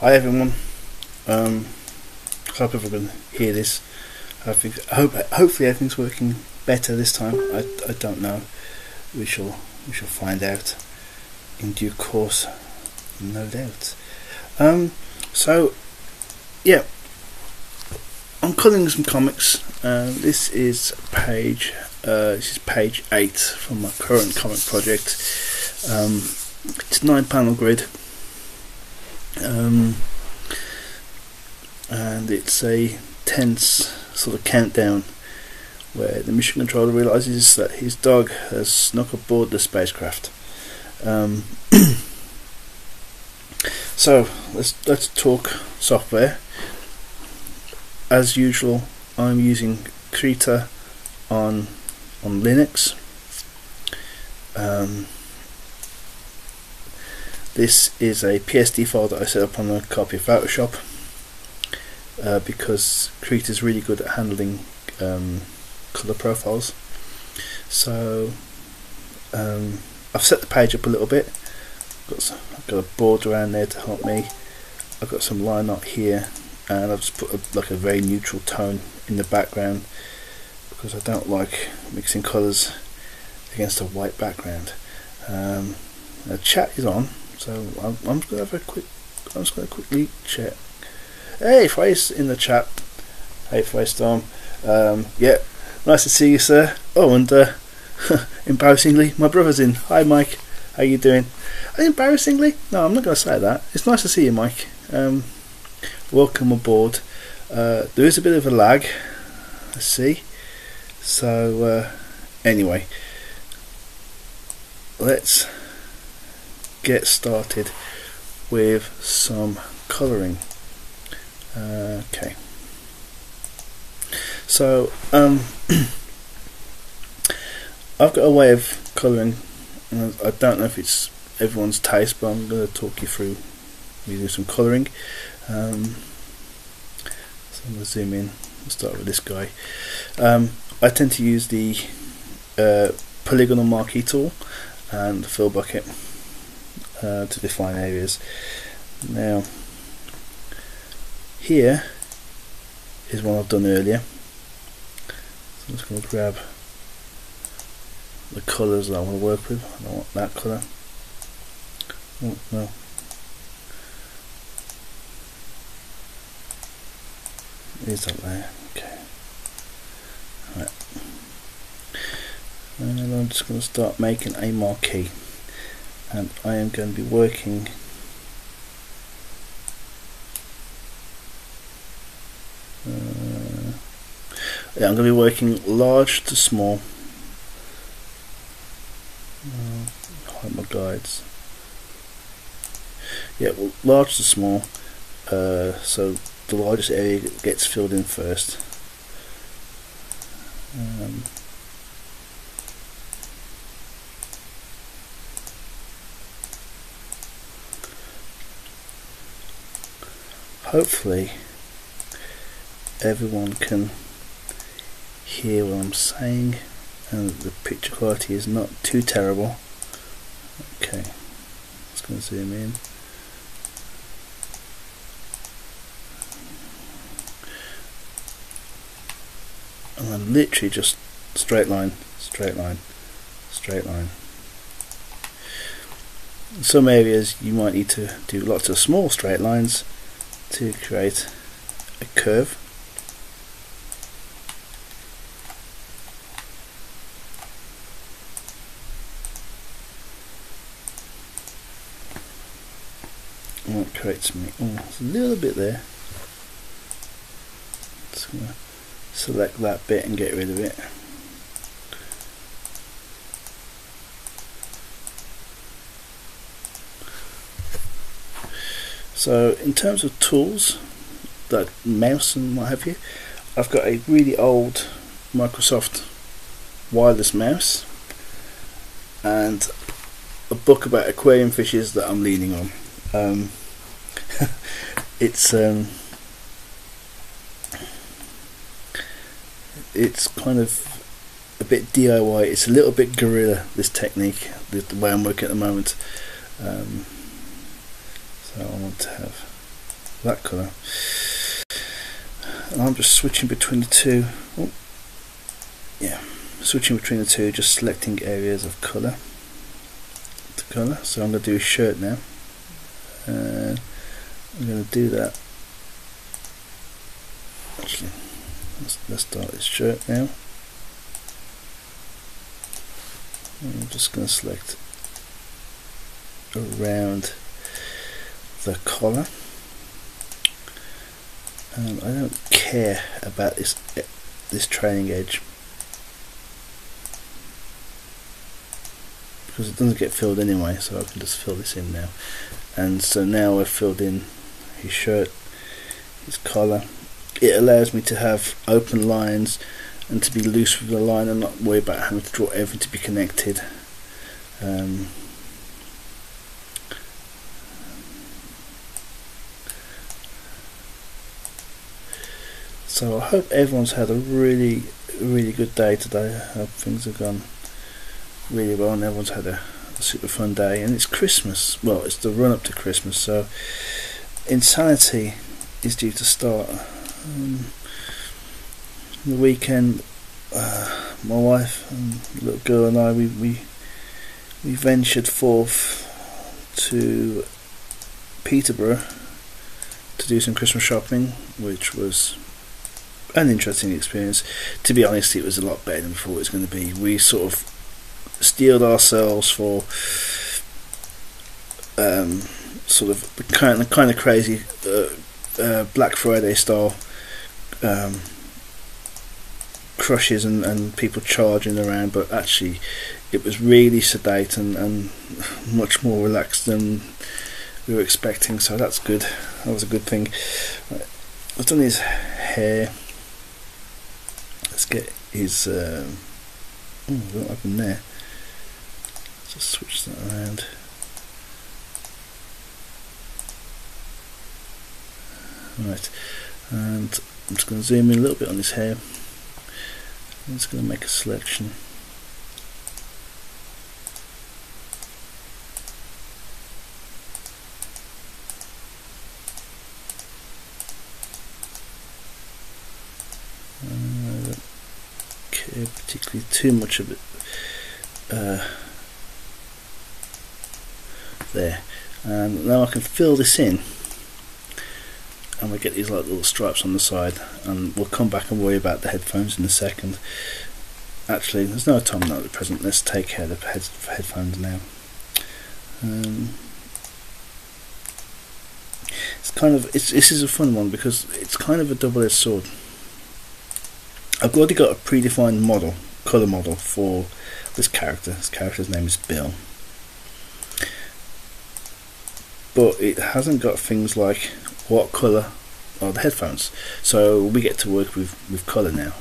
Hi everyone. Hope everyone can hear this. Hopefully everything's working better this time. I don't know. We shall find out in due course, no doubt. So yeah, I'm coloring some comics. This is page 8 from my current comic project. It's 9-panel grid. And it's a tense sort of countdown where the mission controller realizes that his dog has snuck aboard the spacecraft. So let's talk software. As usual, I'm using Krita on Linux. This is a PSD file that I set up on a copy of Photoshop because Krita is really good at handling colour profiles. So I've set the page up a little bit. I've got a border around there to help me. I've got some line art here, and I've just put a very neutral tone in the background because I don't like mixing colours against a white background. The chat is on. So I'm just going to quickly check. Hey, Face in the chat. Hey, Face Storm. Yeah, nice to see you, sir. Oh, and embarrassingly, my brother's in. Hi, Mike. How you doing? Embarrassingly? No, I'm not going to say that. It's nice to see you, Mike. Welcome aboard. There is a bit of a lag, I see. So anyway, let's get started with some colouring. Okay, so I've got a way of colouring, and I don't know if it's everyone's taste, but I'm going to talk you through using some colouring. So I'm going to zoom in. We'll start with this guy. I tend to use the polygonal marquee tool and the fill bucket to define areas. Now here is one I've done earlier, so I'm just going to grab the colours that I want to work with. I don't want that colour. Oh no, is that there? Okay, right. And I'm just going to start making a marquee. And I am going to be working I'm going to be working large to small. Hide my guides. Yeah, well, large to small. So the largest area gets filled in first. Hopefully everyone can hear what I'm saying and the picture quality is not too terrible. Okay, just going to zoom in. And I'm literally just straight line, straight line, straight line. In some areas you might need to do lots of small straight lines to create a curve. And that creates me, it's a little bit there. Just going to select that bit and get rid of it. So in terms of tools, that mouse and what have you, I've got a really old Microsoft wireless mouse and a book about aquarium fishes that I'm leaning on. It's kind of a bit DIY. It's a little bit guerrilla, this technique, the way I'm working at the moment. So I want to have that colour. And I'm just switching between the two. Oh, yeah, switching between the two, just selecting areas of colour. So I'm going to do a shirt now. I'm going to do that. Actually, let's start this shirt now. I'm just going to select around the collar, and I don't care about this trailing edge because it doesn't get filled anyway, so I can just fill this in now. And so now I've filled in his shirt, his collar. It allows me to have open lines and to be loose with the line and not worry about having to draw everything to be connected. So I hope everyone's had a really good day today. I hope things have gone really well and everyone's had a super fun day. And it's Christmas. Well, it's the run up to Christmas, so Insanity is due to start. The weekend, my wife and the little girl and I, we ventured forth to Peterborough to do some Christmas shopping, which was an interesting experience. To be honest, it was a lot better than we thought it was going to be. We sort of steeled ourselves for sort of the kind of crazy Black Friday style crushes and people charging around, but actually it was really sedate and much more relaxed than we were expecting, so that's good. That was a good thing. Right. I've done his hair. Let's get his what happened there? Just switch that around. Right, and I'm just going to zoom in a little bit on his hair. I'm just going to make a selection. I don't care particularly too much of it. There, and now I can fill this in, and we get these like little stripes on the side, and we'll come back and worry about the headphones in a second. Actually, there's no time now at the present. Let's take care of the headphones now. It's kind of this is a fun one because it's kind of a double-edged sword. I've already got a predefined model, colour model for this character. This character's name is Bill, but it hasn't got things like what colour are the headphones, so we get to work with colour now.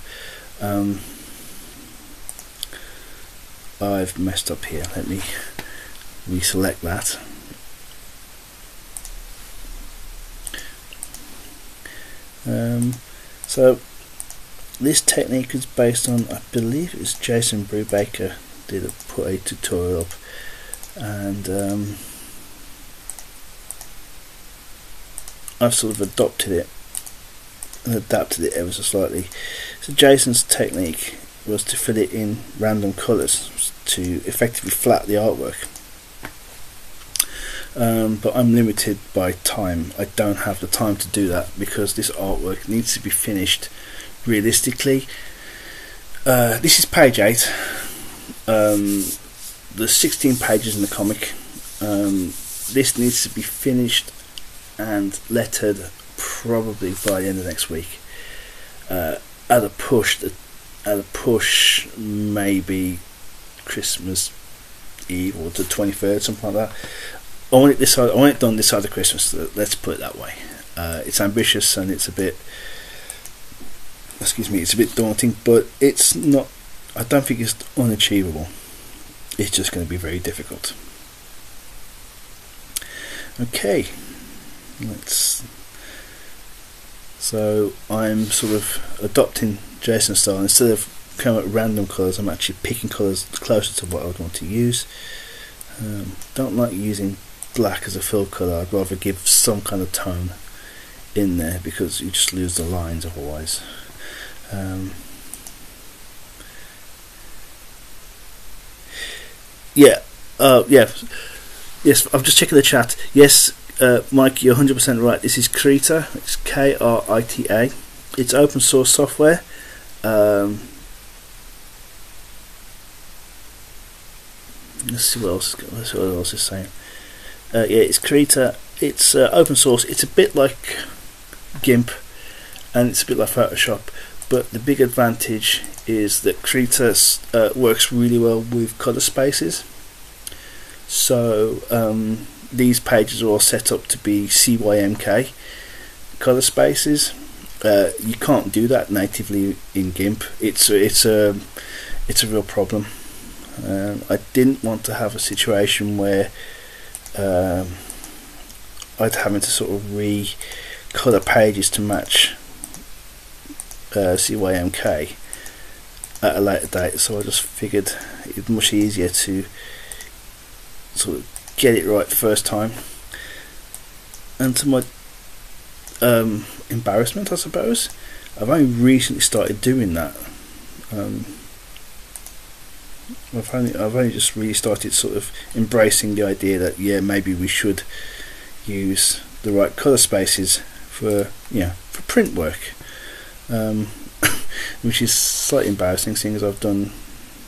I've messed up here. Let me reselect that. So this technique is based on, I believe it's Jason Brubaker put a tutorial up, and I've sort of adopted it and adapted it ever so slightly. So Jason's technique was to fill it in random colours to effectively flat the artwork. But I'm limited by time. I don't have the time to do that because this artwork needs to be finished realistically. This is page 8. There's 16 pages in the comic. This needs to be finished and lettered probably by the end of next week. At a push, maybe Christmas Eve or the 23rd, something like that. I want it done this side of Christmas. Let's put it that way. It's ambitious and it's a bit, it's a bit daunting, but it's not. I don't think it's unachievable. It's just going to be very difficult. Okay. So I'm sort of adopting Jason's style. Instead of coming up with random colours, I'm actually picking colours closer to what I would want to use. Don't like using black as a fill colour. I'd rather give some kind of tone in there, because you just lose the lines otherwise. Yeah, yes, I'm just checking the chat. Yes, Mike, you're 100% right. This is Krita. It's Krita. It's open source software. Let's see what else is saying. Yeah, it's Krita. It's open source. It's a bit like GIMP, and it's a bit like Photoshop, but the big advantage is that Krita works really well with color spaces. So these pages are all set up to be CYMK color spaces. You can't do that natively in GIMP. It's a real problem. I didn't want to have a situation where I'd having to sort of re-color pages to match CYMK at a later date, so I just figured it was much easier to sort of get it right the first time. And to my embarrassment, I suppose, I've only recently started doing that. I've only just really started sort of embracing the idea that, yeah, maybe we should use the right color spaces for for print work, which is slightly embarrassing, seeing as I've done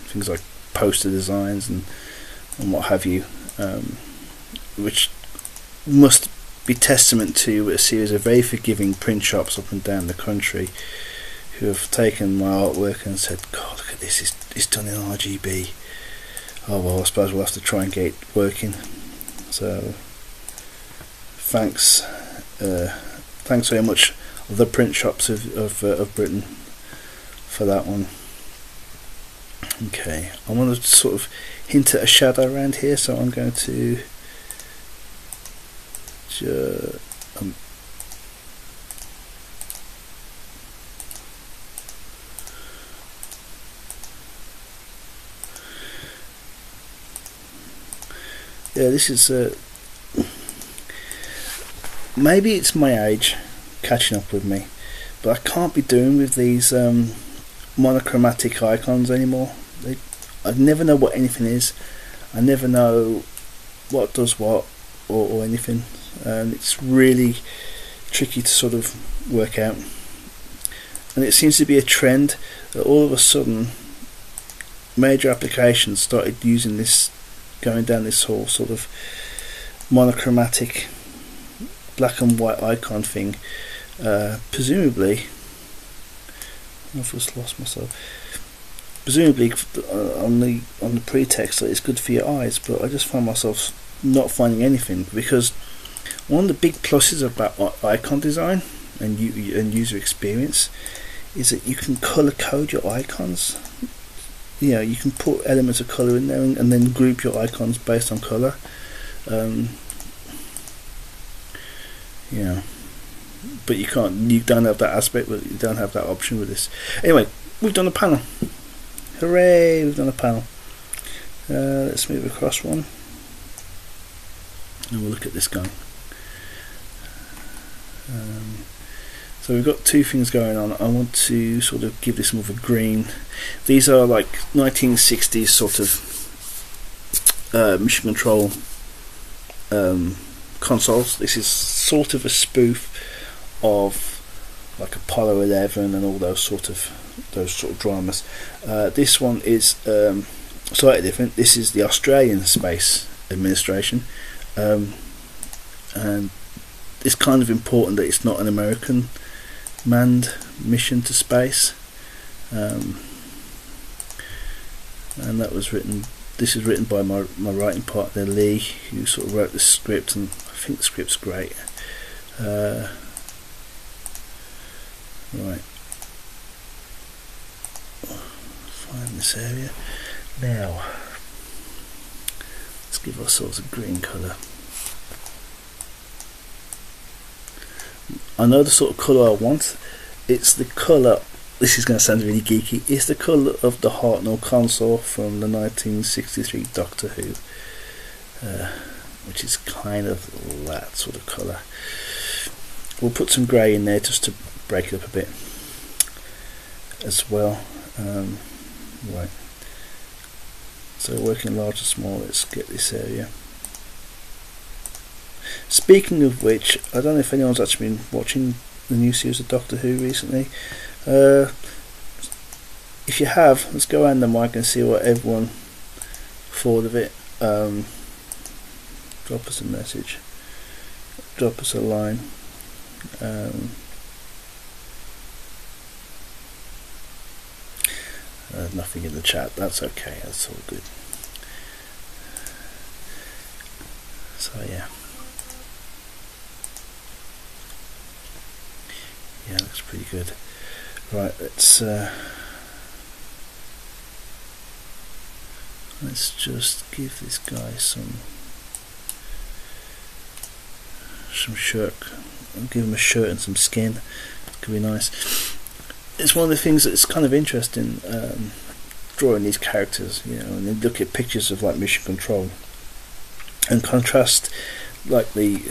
things like poster designs and what have you, which must be testament to a series of very forgiving print shops up and down the country who have taken my artwork and said, God, look at this, it's done in RGB. Oh well, I suppose we'll have to try and get it working. So thanks very much, the print shops of Britain, for that one. Okay, I want to sort of hint at a shadow around here, so I'm going to yeah, this is maybe it's my age catching up with me, but I can't be doing with these monochromatic icons anymore. I never know what anything is. I never know what does what or anything, and it's really tricky to sort of work out. And it seems to be a trend that all of a sudden major applications started using this, going down this whole sort of monochromatic black and white icon thing. Presumably, I've just lost myself. Presumably on the pretext that it's good for your eyes, but I just find myself not finding anything, because one of the big pluses about icon design and user experience is that you can color code your icons. You can put elements of color in there and then group your icons based on color. But you don't have that aspect, you don't have that option with this. Anyway, we've done a panel. Hooray, we've done a panel. Let's move across one and we'll look at this guy. So we've got two things going on. I want to sort of give this more of a green. These are like 1960s sort of mission control consoles. This is sort of a spoof of like Apollo 11 and all those sort of dramas. This one is slightly different. This is the Australian Space Administration, and it's kind of important that it's not an American manned mission to space, and that was written. This is written by my writing partner Lee, who sort of wrote the script, and I think the script's great. Right, find this area now. Let's give ourselves a green colour. I know the sort of colour I want. It's the colour, this is going to sound really geeky, it's the colour of the Hartnell console from the 1963 Doctor Who, which is kind of that sort of colour. we'll put some grey in there just to break it up a bit as well. Right, so working large and small, let's get this area. Speaking of which, I don't know if anyone's actually been watching the new series of Doctor Who recently. If you have, let's go around the mic and see what everyone thought of it. Drop us a message, drop us a line. Nothing in the chat, that's okay, that's all good. So yeah, looks pretty good. Right, let's just give this guy some shirt. I'll give him a shirt and some skin. Could be nice. It's one of the things that's kind of interesting, drawing these characters, you know, and then look at pictures of like Mission Control and contrast like the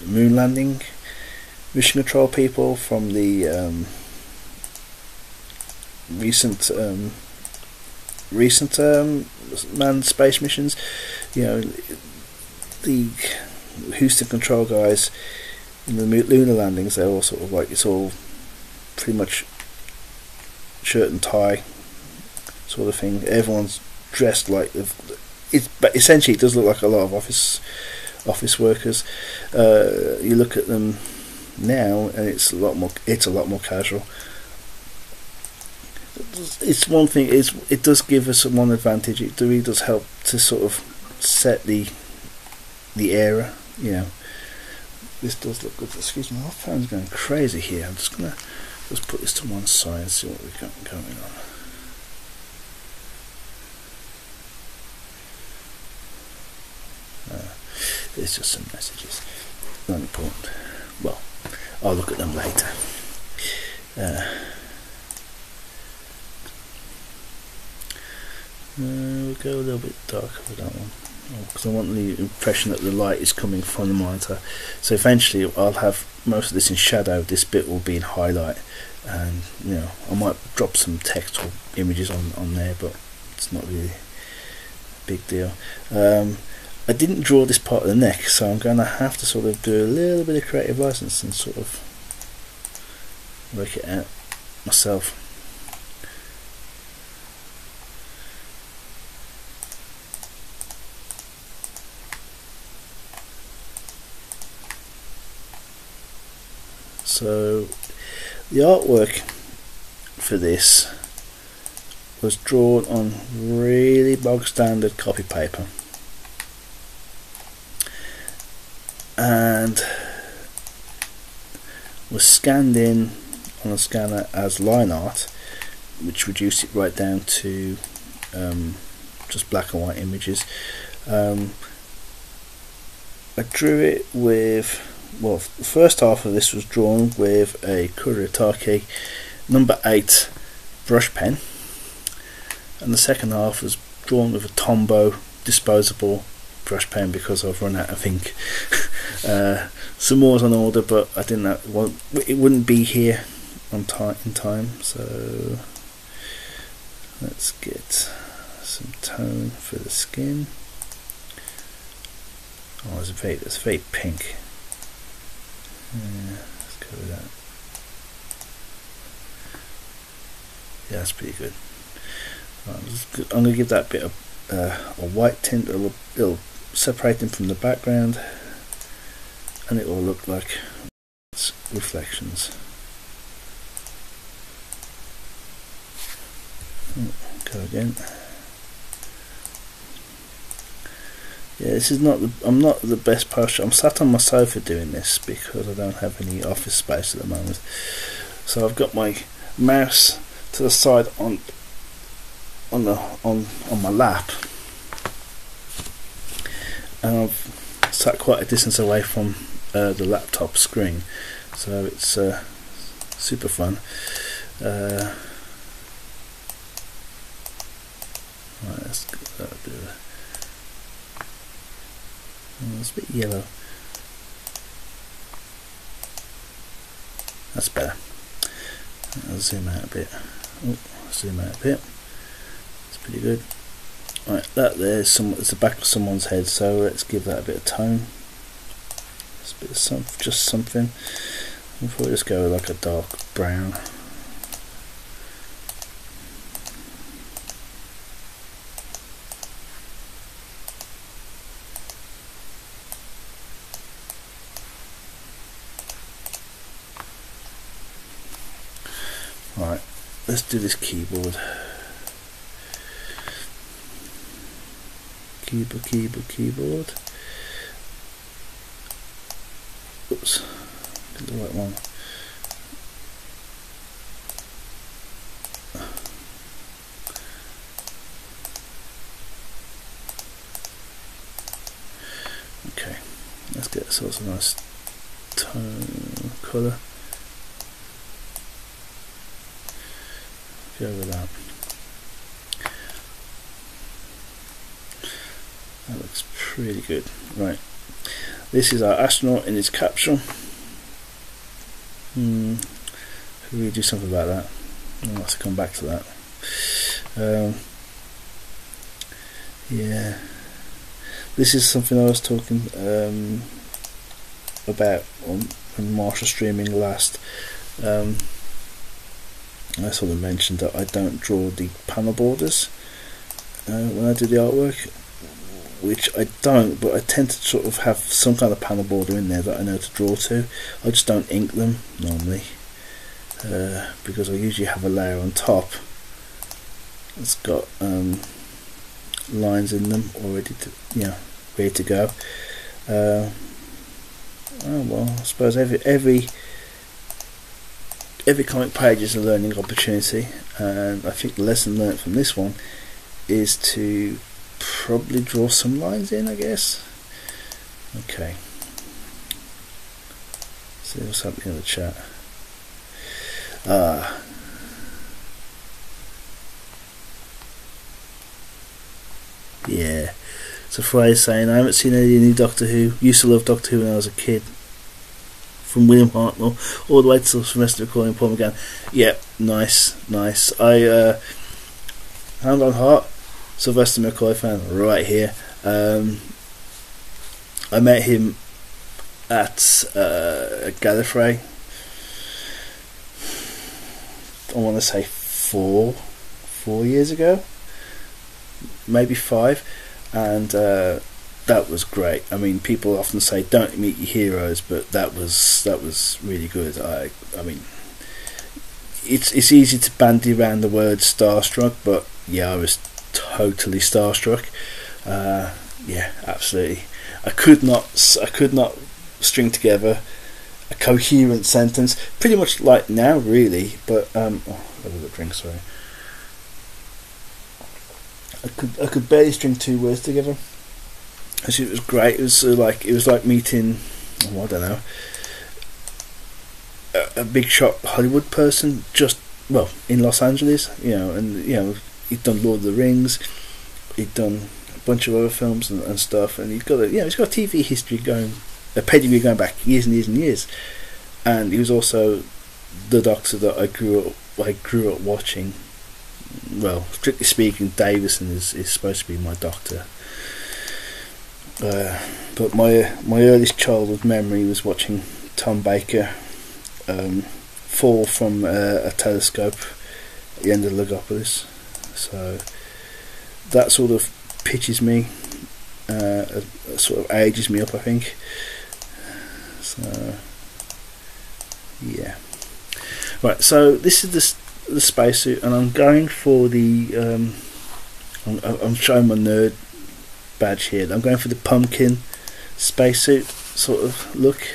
moon landing Mission Control people from the recent manned space missions. You know, the Houston Control guys in the lunar landings, they're all sort of like, it's all pretty much shirt and tie sort of thing. Everyone's dressed like but essentially it does look like a lot of office workers. You look at them now and it's a lot more casual. It's one thing, it does give us one advantage. It really does help to sort of set the era, you know. This does look good. Excuse me, my phone's going crazy here. I'm just gonna put this to one side and see what we've got going on. It's just some messages, not important. Well, I'll look at them later. We'll go a little bit darker for that one, because I want the impression that the light is coming from the monitor. So eventually I'll have most of this in shadow, this bit will be in highlight, and you know, I might drop some text or images on there, but it's not really a big deal. I didn't draw this part of the neck, so I'm going to have to sort of do a little bit of creative license and sort of work it out myself. So the artwork for this was drawn on really bog standard copy paper, and was scanned in on a scanner as line art, which reduced it right down to just black and white images. I drew it with, well, the first half of this was drawn with a Kuretake number 8 brush pen, and the second half was drawn with a Tombow disposable brush pen because I've run out of ink. Some more is on order, but I didn't know, well, it wouldn't be here in time, so let's get some tone for the skin. Oh, it's very pink. Yeah, let's go with that. Yeah, that's pretty good. Right, I'm going to give that bit of a white tint. It'll separate them from the background, and it will look like it's reflections. Go again. Yeah, this is not I'm not the best posture. I'm sat on my sofa doing this because I don't have any office space at the moment. So I've got my mouse to the side on my lap, and I've sat quite a distance away from the laptop screen, so it's super fun. Right, let's do it. It's a bit yellow. That's better. I'll zoom out a bit. Oh, zoom out a bit. It's pretty good. Right, that there's the back of someone's head, so let's give that a bit of tone. Just a bit of just something. Before we just go with like a dark brown. Right, let's do this keyboard. Keyboard. Oops, get the right one. Okay, let's get ourselves a nice tone colour. Go with that. That looks pretty good. Right, this is our astronaut in his capsule. Could we do something about that? I'll have to come back to that. Yeah, this is something I was talking about when Marshall streaming last. I sort of mentioned that I don't draw the panel borders when I do the artwork, which I don't, but I tend to sort of have some kind of panel border in there that I know to draw to. I just don't ink them normally, because I usually have a layer on top that's got lines in them already ready to go. Oh well, I suppose every comic page is a learning opportunity, and I think the lesson learnt from this one is to probably draw some lines in, I guess. Okay, see what's happening in the chat. Yeah, so Fry's saying, I haven't seen any new Doctor Who. Used to love Doctor Who when I was a kid. From William Hartnell all the way to Sylvester McCoy and Paul McGann. Yeah, nice. I hand on heart, Sylvester McCoy fan right here. I met him at Gallifrey. I want to say four years ago, maybe 5, and that was great. I mean, people often say don't meet your heroes, but that was really good. I mean, it's easy to bandy around the word starstruck, but yeah, I was totally starstruck. Yeah, absolutely. I could not string together a coherent sentence, pretty much like now, really. But oh, I have a drink. Sorry. I could barely string 2 words together. Actually, it was great. It was like meeting, I don't know, a big shot Hollywood person, just in Los Angeles, and he'd done Lord of the Rings, he'd done a bunch of other films and stuff, and he's got a TV history going, a pedigree going back years and years and years, and he was also the Doctor that I grew up watching. Well, strictly speaking, Davison is supposed to be my Doctor. But my earliest childhood memory was watching Tom Baker fall from a telescope at the end of Logopolis. So that sort of pitches me, sort of ages me up, I think. So yeah. Right, so this is the spacesuit, and I'm going for the I'm showing my nerd badge here. I'm going for the pumpkin spacesuit sort of look,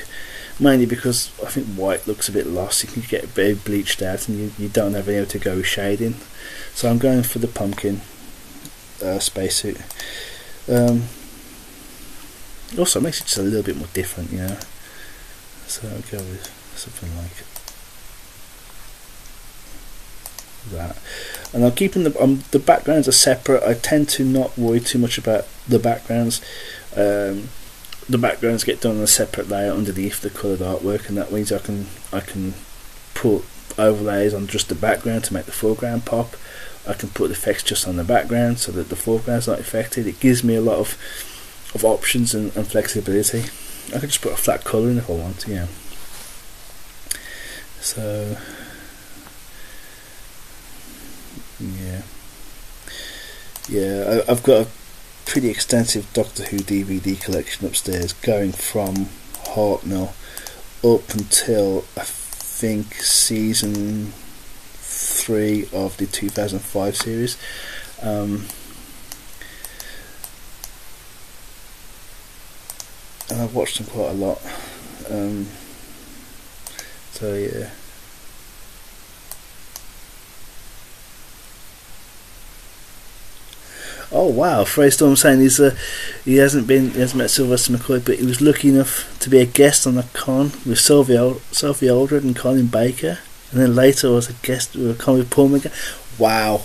mainly because I think white looks a bit lost. You can get a bit bleached out, and you don't have anywhere to go with shading. So I'm going for the pumpkin spacesuit. Also, it makes it just a little bit more different, So I'll go with something like that. And I'm keeping the backgrounds are separate. I tend to not worry too much about the backgrounds. The backgrounds get done on a separate layer underneath the coloured artwork, and that means I can put overlays on just the background to make the foreground pop. I can put effects just on the background so that the foreground's not affected. It gives me a lot of options and flexibility. I can just put a flat colour in if I want to, yeah. So yeah, I've got a pretty extensive Doctor Who DVD collection upstairs, going from Hartnell up until I think season 3 of the 2005 series. And I've watched them quite a lot. So yeah. Oh wow, Frey Storm saying he hasn't met Sylvester McCoy, but he was lucky enough to be a guest on a con with Sophie Aldred and Colin Baker, and then later was a guest with a con with Paul McGann. Wow,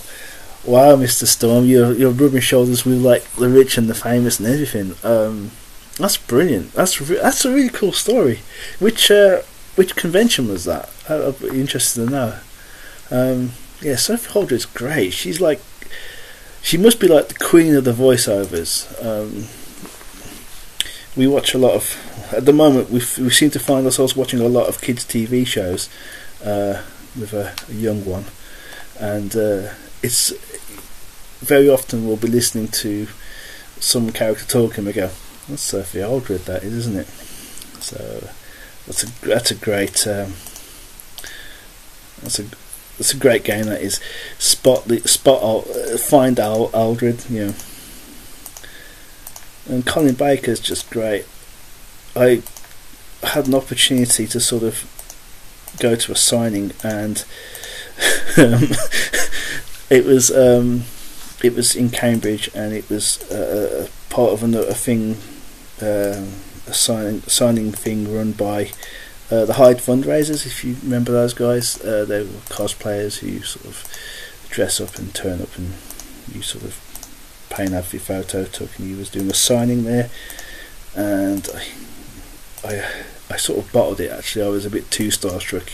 Mr. Storm, you're rubbing shoulders with like the rich and the famous and everything. That's brilliant. That's a really cool story. Which convention was that? I'd be interested to know. Yeah, Sophie Aldred's great. She must be like the queen of the voiceovers. We watch a lot of, at the moment we seem to find ourselves watching a lot of kids TV shows with a young one, and it's very often we'll be listening to some character talking and we go, that's Sophie Aldred, that is, isn't it? So that's a great it's a great game, that is. Find Aldred, you know. And Colin Baker's just great. I had an opportunity to sort of go to a signing, and it was in Cambridge, and it was part of a thing, a signing thing run by the Hyde fundraisers, if you remember those guys. They were cosplayers who sort of dress up and turn up, and you sort of pay and have your photo took, and he was doing a signing there, and I sort of bottled it. Actually, I was a bit too starstruck,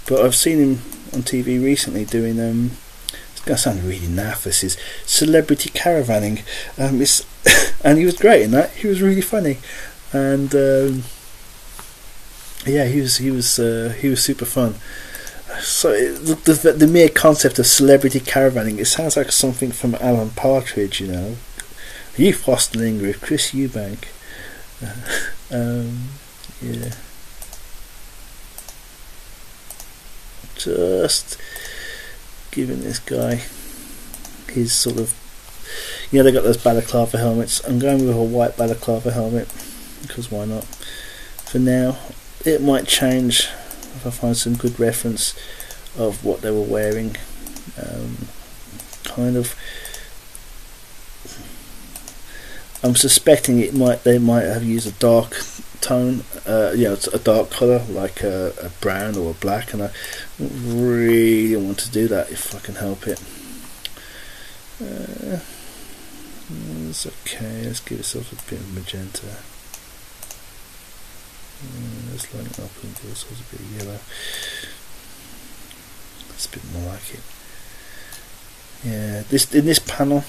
but I've seen him on TV recently doing it's going to sound really naff, this is celebrity caravanning, and he was great in that. He was really funny, and yeah, he was super fun. So the mere concept of celebrity caravanning, it sounds like something from Alan Partridge, you know. Youth Hosteling with Chris Eubank. Yeah. Just giving this guy his sort of, you know, they got those balaclava helmets. I'm going with a white balaclava helmet because why not? For now, it might change if I find some good reference of what they were wearing. Kind of, I'm suspecting they might have used a dark tone, it's a dark colour like a brown or a black, and I really want to do that if I can help it. It's okay, let's give ourselves a bit of magenta. Let's line it up and do ourselves a bit of yellow. It's a bit more like it. Yeah, in this panel,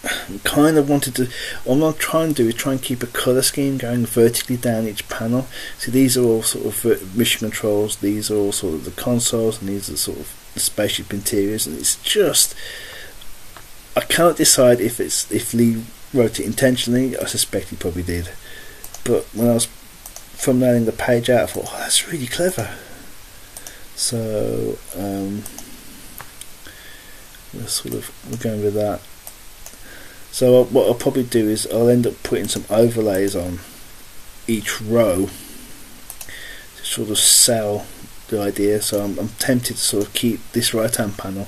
I kind of wanted to. What I'm trying to do is try and keep a colour scheme going vertically down each panel. So these are all sort of mission controls. These are all sort of the consoles, and these are sort of the spaceship interiors. And it's just, I can't decide if Lee wrote it intentionally. I suspect he probably did. But when I was thumbnailing the page out, I thought, oh, that's really clever. So we're going with that. So what I'll probably do is I'll end up putting some overlays on each row to sort of sell the idea. So I'm tempted to sort of keep this right hand panel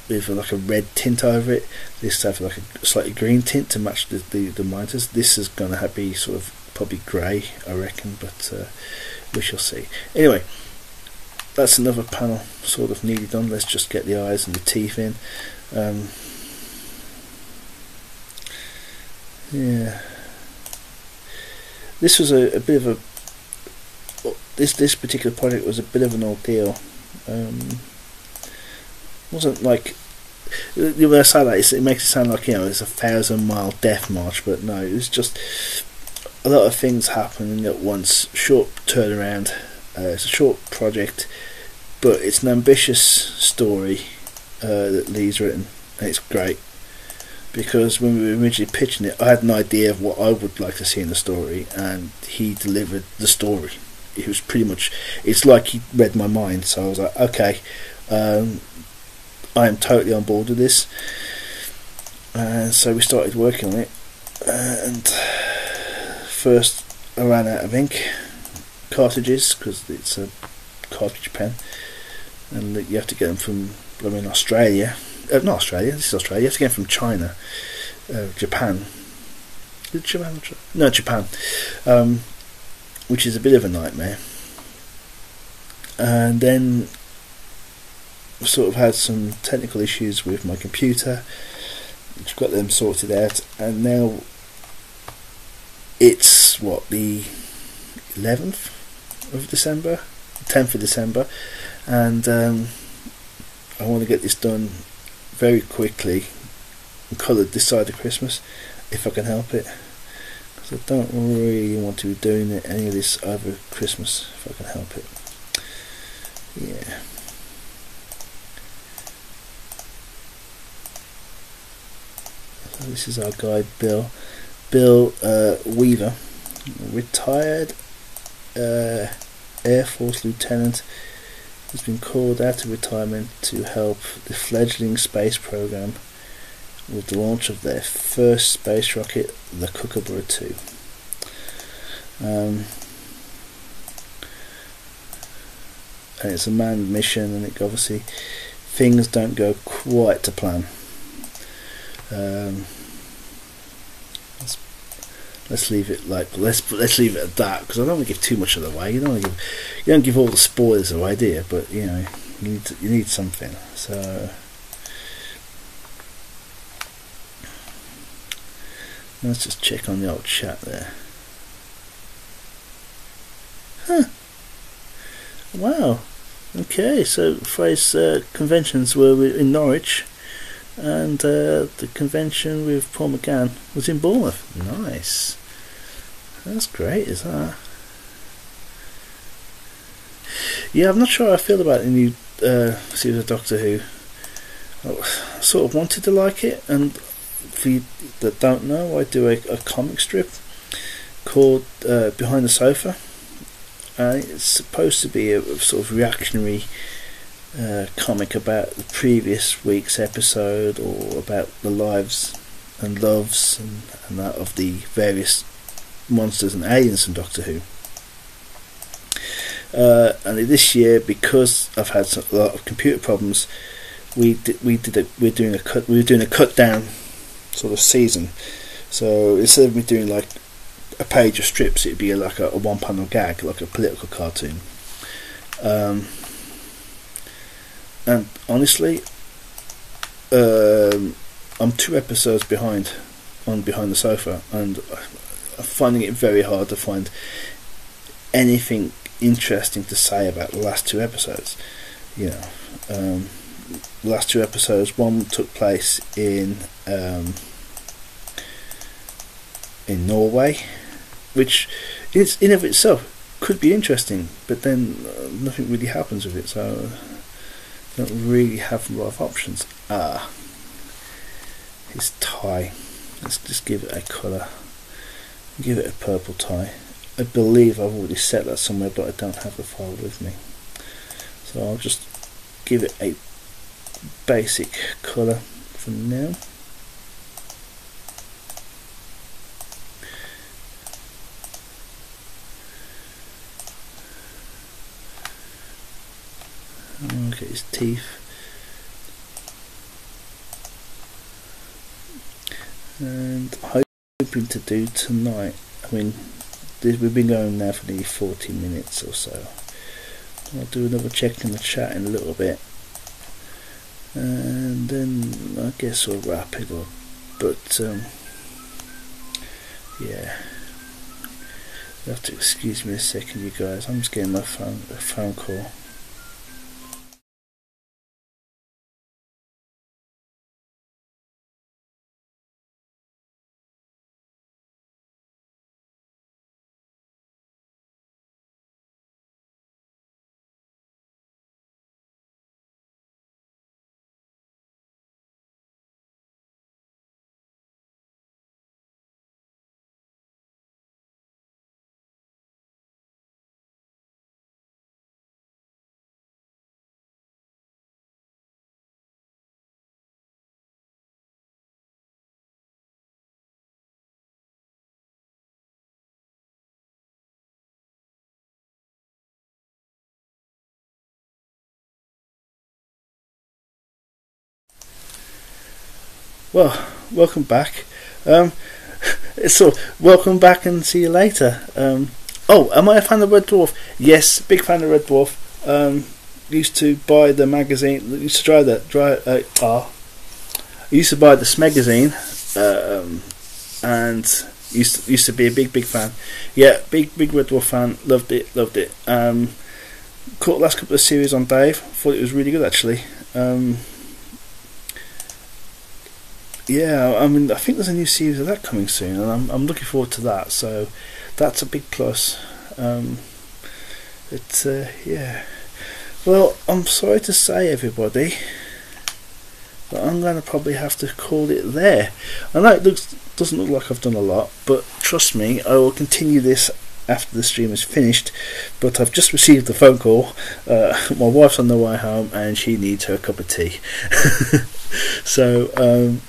with like a red tint over it, this to have like a slightly green tint to match the monitors. This is going to be sort of probably grey, I reckon, but we shall see. Anyway, that's another panel sort of nearly done. Let's just get the eyes and the teeth in. Yeah, this was a bit of this particular project was a bit of an ordeal. Wasn't like, when I say that, it makes it sound like, it's a 1,000-mile death march, but no, it was just a lot of things happening at once. Short turnaround. It's a short project, but it's an ambitious story that Lee's written, and it's great. Because when we were originally pitching it, I had an idea of what I would like to see in the story, and he delivered the story. It was pretty much, it's like he read my mind. So I was like, okay, I am totally on board with this. And so we started working on it, and first I ran out of ink cartridges, because it's a cartridge pen, and you have to get them from, Australia. Not Australia, this is Australia. You have to get them from China, Japan. Japan, which is a bit of a nightmare. And then I sort of had some technical issues with my computer, which got them sorted out, and now it's the 11th of December, 10th of December, and I want to get this done very quickly and coloured this side of Christmas, if I can help it, because I don't really want to be doing any of this over Christmas, if I can help it. Yeah. So this is our guy Bill Weaver, retired Air Force lieutenant, has been called out of retirement to help the fledgling space program with the launch of their first space rocket, the Kookaburra 2. And it's a manned mission, and obviously things don't go quite to plan. Let's leave it let's leave it at that, because I don't want to give too much of it away. You don't give all the spoilers away, do you? But you need something. So let's just check on the old chat there. Huh. Wow. Okay, so Frey's conventions were in Norwich, and the convention with Paul McGann was in Bournemouth. Nice. That's great, is that? Yeah, I'm not sure how I feel about the new series of Doctor Who. I sort of wanted to like it, and for you that don't know, I do a comic strip called Behind the Sofa. It's supposed to be a sort of reactionary comic about the previous week's episode, or about the lives and loves and that of the various monsters and aliens from Doctor Who. And this year, because I've had a lot of computer problems, we're doing a cut down sort of season. So instead of me doing like a page of strips, it'd be like a one panel gag, like a political cartoon. And honestly, I'm 2 episodes behind on Behind the Sofa, and I'm finding it very hard to find anything interesting to say about the last 2 episodes. The last 2 episodes, one took place in Norway, which is in of itself could be interesting, but then nothing really happens with it, so I don't really have a lot of options. His tie, let's just give it a colour, give it a purple tie. I believe I've already set that somewhere, but I don't have the file with me, so I'll just give it a basic colour for now. Look at his teeth. And I'm hoping to do tonight, we've been going now for nearly 40 minutes or so. I'll do another check in the chat in a little bit, and then I guess we'll wrap it up. But yeah, You have to excuse me a second, you guys. I'm just getting a phone call. Well, welcome back. So, welcome back and see you later. Oh, am I a fan of Red Dwarf? Yes, big fan of Red Dwarf. Used to buy the magazine. Used to used to buy the Smegazine, and used to be a big fan. Yeah, big Red Dwarf fan. Loved it. Caught the last couple of series on Dave. Thought it was really good actually. Yeah, I mean, I think there's a new series of that coming soon, and I'm looking forward to that. So that's a big plus. Yeah. Well, I'm sorry to say, everybody, but I'm going to probably have to call it there. I know it doesn't look like I've done a lot, but trust me, I will continue this after the stream is finished. But I've just received a phone call. My wife's on the way home, and she needs her cup of tea. So.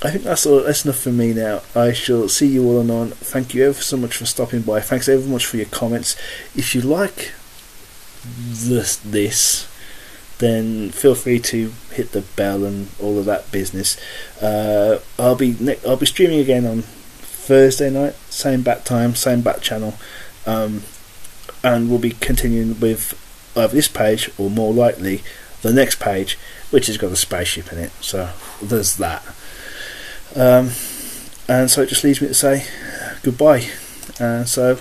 I think that's enough for me now. I shall see you all anon. Thank you ever so much for stopping by. Thanks ever much for your comments. If you like this, then feel free to hit the bell and all of that business. I'll be streaming again on Thursday night, same bat time, same bat channel, and we'll be continuing with either this page or more likely the next page, which has got a spaceship in it. So there's that. And so it just leaves me to say goodbye. So